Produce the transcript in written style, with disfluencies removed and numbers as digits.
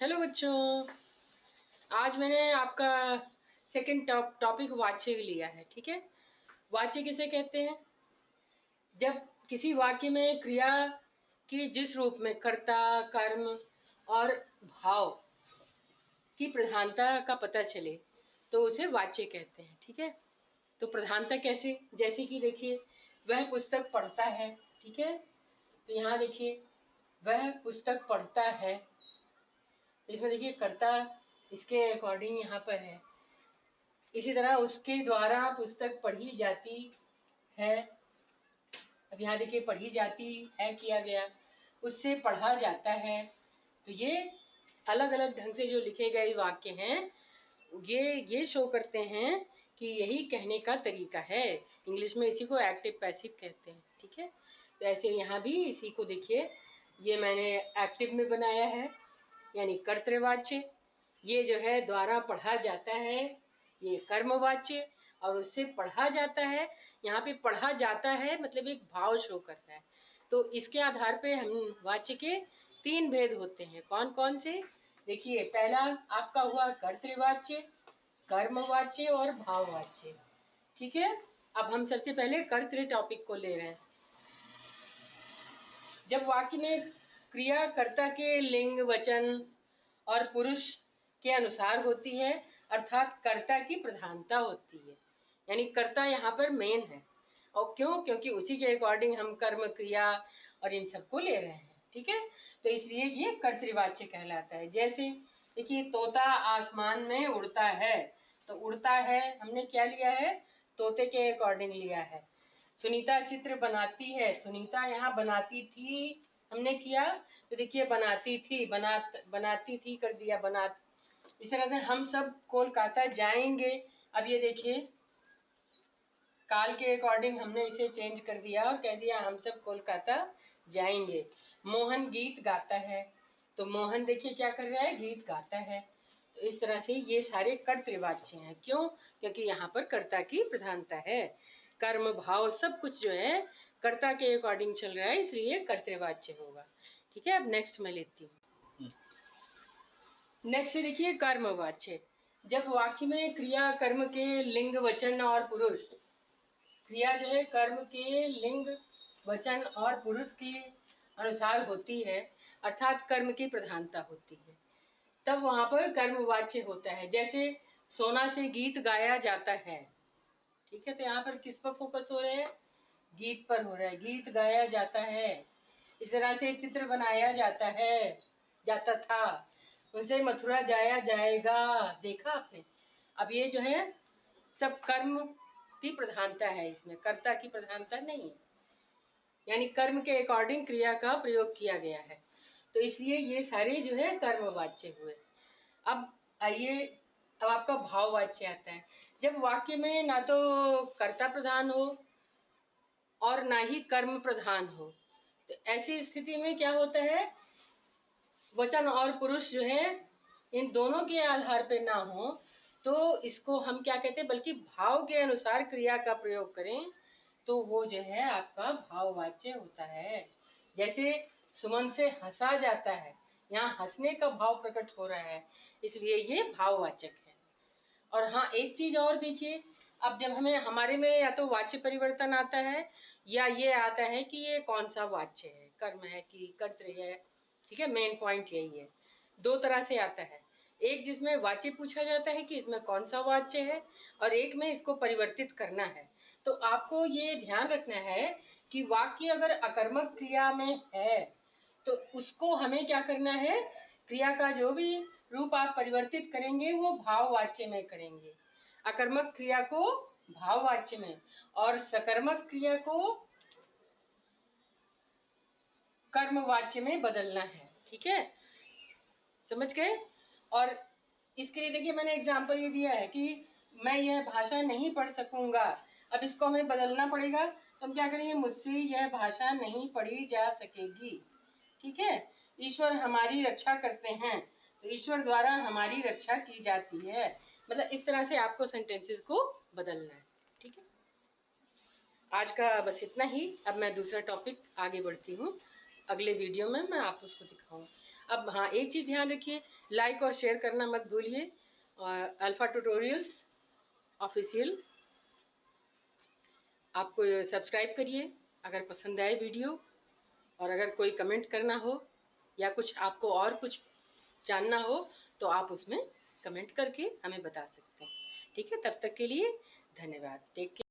Hello बच्चों। आज मैंने आपका सेकंड टॉपिक वाच्य लिया है। ठीक है, वाच्य किसे कहते हैं? जब किसी वाक्य में क्रिया की जिस रूप में कर्ता, कर्म और भाव की प्रधानता का पता चले तो उसे वाच्य कहते हैं। ठीक है, तो प्रधानता कैसे? जैसे कि देखिए, वह पुस्तक पढ़ता है। ठीक है, तो यहाँ देखिए, वह पुस्तक पढ़ता है, इसमें देखिए कर्ता इसके अकॉर्डिंग यहाँ पर है। इसी तरह उसके द्वारा पुस्तक पढ़ी जाती है। अब यहाँ देखिए, पढ़ी जाती है किया गया, उससे पढ़ा जाता है। तो ये अलग अलग ढंग से जो लिखे गए वाक्य हैं ये शो करते हैं कि यही कहने का तरीका है। इंग्लिश में इसी को एक्टिव पैसिव कहते हैं। ठीक है, तो ऐसे यहाँ भी इसी को देखिए, ये मैंने एक्टिव में बनाया है, यानी कर्तृवाच्य। ये जो है द्वारा पढ़ा जाता है, ये कर्मवाच्य, और उससे पढ़ा जाता है। यहाँ पे पढ़ा जाता है मतलब एक भाव शो कर रहा है। तो इसके आधार पे हम वाच्य के तीन भेद होते हैं। कौन कौन से? देखिए, पहला आपका हुआ कर्तृवाच्य, कर्मवाच्य और भाववाच्य। ठीक है, अब हम सबसे पहले कर्तृ टॉपिक को ले रहे हैं। जब वाक्य में क्रिया कर्ता के लिंग, वचन और पुरुष के अनुसार होती है, अर्थात कर्ता की प्रधानता होती है, यानी कर्ता यहाँ पर मेन है। और क्यों? क्योंकि उसी के अकॉर्डिंग हम कर्म, क्रिया और इन सबको ले रहे हैं। ठीक है, तो इसलिए ये कर्तृवाच्य कहलाता है। जैसे देखिए, तोता आसमान में उड़ता है, तो उड़ता है हमने क्या लिया है? तोते के अकॉर्डिंग लिया है। सुनीता चित्र बनाती है, सुनीता यहाँ बनाती थी हमने किया, तो देखिए बनाती थी, बनाती थी कर दिया, इस तरह से हम सब कोलकाता जाएंगे। अब ये देखिए, काल के अकॉर्डिंग हमने इसे चेंज कर दिया और कह दिया हम सब कोलकाता जाएंगे। मोहन गीत गाता है, तो मोहन देखिए क्या कर रहा है? गीत गाता है। तो इस तरह से ये सारे कर्तृवाच्य हैं। क्यों? क्योंकि यहाँ पर कर्ता की प्रधानता है। कर्म, भाव सब कुछ जो है कर्ता के अकॉर्डिंग चल रहा है, इसलिए कर्तृवाच्य होगा। ठीक है, अब नेक्स्ट मैं लेती हूँ। नेक्स्ट देखिए, कर्मवाच्य। जब वाक्य में क्रिया कर्म के लिंग, वचन और पुरुष, क्रिया जो है कर्म के लिंग, वचन और पुरुष के अनुसार होती है, अर्थात कर्म की प्रधानता होती है, तब वहां पर कर्मवाच्य होता है। जैसे सोना से गीत गाया जाता है। ठीक है, तो यहाँ पर किस पर फोकस हो रहे हैं? गीत पर हो रहा है, गीत गाया जाता है। इस तरह से चित्र बनाया जाता है, जाता था, उनसे मथुरा जाया जाएगा। देखा आपने? अब ये जो है सब कर्म की प्रधानता है, इसमें कर्ता की प्रधानता नहीं है, यानी कर्म के अकॉर्डिंग क्रिया का प्रयोग किया गया है, तो इसलिए ये सारे जो है कर्मवाच्य हुए। अब आइए, अब आपका भाववाच्य आता है। जब वाक्य में ना तो कर्ता प्रधान हो और ना ही कर्म प्रधान हो, तो ऐसी स्थिति में क्या होता है? वचन और पुरुष जो है इन दोनों के आधार पे ना हो, तो इसको हम क्या कहते हैं? बल्कि भाव के अनुसार क्रिया का प्रयोग करें तो वो जो है आपका भाववाच्य होता है। जैसे सुमन से हंसा जाता है, यहाँ हंसने का भाव प्रकट हो रहा है, इसलिए ये भाववाचक है। और हाँ, एक चीज और देखिए, अब जब हमें हमारे में या तो वाच्य परिवर्तन आता है या ये आता है कि ये कौन सा वाच्य है, कर्म है कि कर्तृ है। ठीक है, मेन पॉइंट यही है। दो तरह से आता है, एक जिसमें वाच्य पूछा जाता है कि इसमें कौन सा वाच्य है, और एक में इसको परिवर्तित करना है। तो आपको ये ध्यान रखना है कि वाक्य अगर अकर्मक क्रिया में है तो उसको हमें क्या करना है? क्रिया का जो भी रूप आप परिवर्तित करेंगे वो भाववाच्य में करेंगे। अकर्मक क्रिया को भाववाच्य में और सकर्मक क्रिया को कर्मवाच्य में बदलना है। ठीक है, समझ गए? और इसके लिए देखिए, मैंने एग्जाम्पल ये दिया है कि मैं यह भाषा नहीं पढ़ सकूंगा। अब इसको हमें बदलना पड़ेगा, तो हम क्या करेंगे? मुझसे यह भाषा नहीं पढ़ी जा सकेगी। ठीक है, ईश्वर हमारी रक्षा करते हैं, तो ईश्वर द्वारा हमारी रक्षा की जाती है। मतलब इस तरह से आपको सेंटेंसेस को बदलना है। ठीक है, आज का बस इतना ही। अब मैं दूसरा टॉपिक आगे बढ़ती हूँ, अगले वीडियो में मैं आप उसको दिखाऊँ। अब हाँ, एक चीज़ ध्यान रखिए, लाइक और शेयर करना मत भूलिए। और अल्फा ट्यूटोरियल्स ऑफिशियल आपको सब्सक्राइब करिए अगर पसंद आए वीडियो। और अगर कोई कमेंट करना हो या कुछ आपको और कुछ जानना हो तो आप उसमें कमेंट करके हमें बता सकते हैं। ठीक है, तब तक के लिए धन्यवाद। Take care.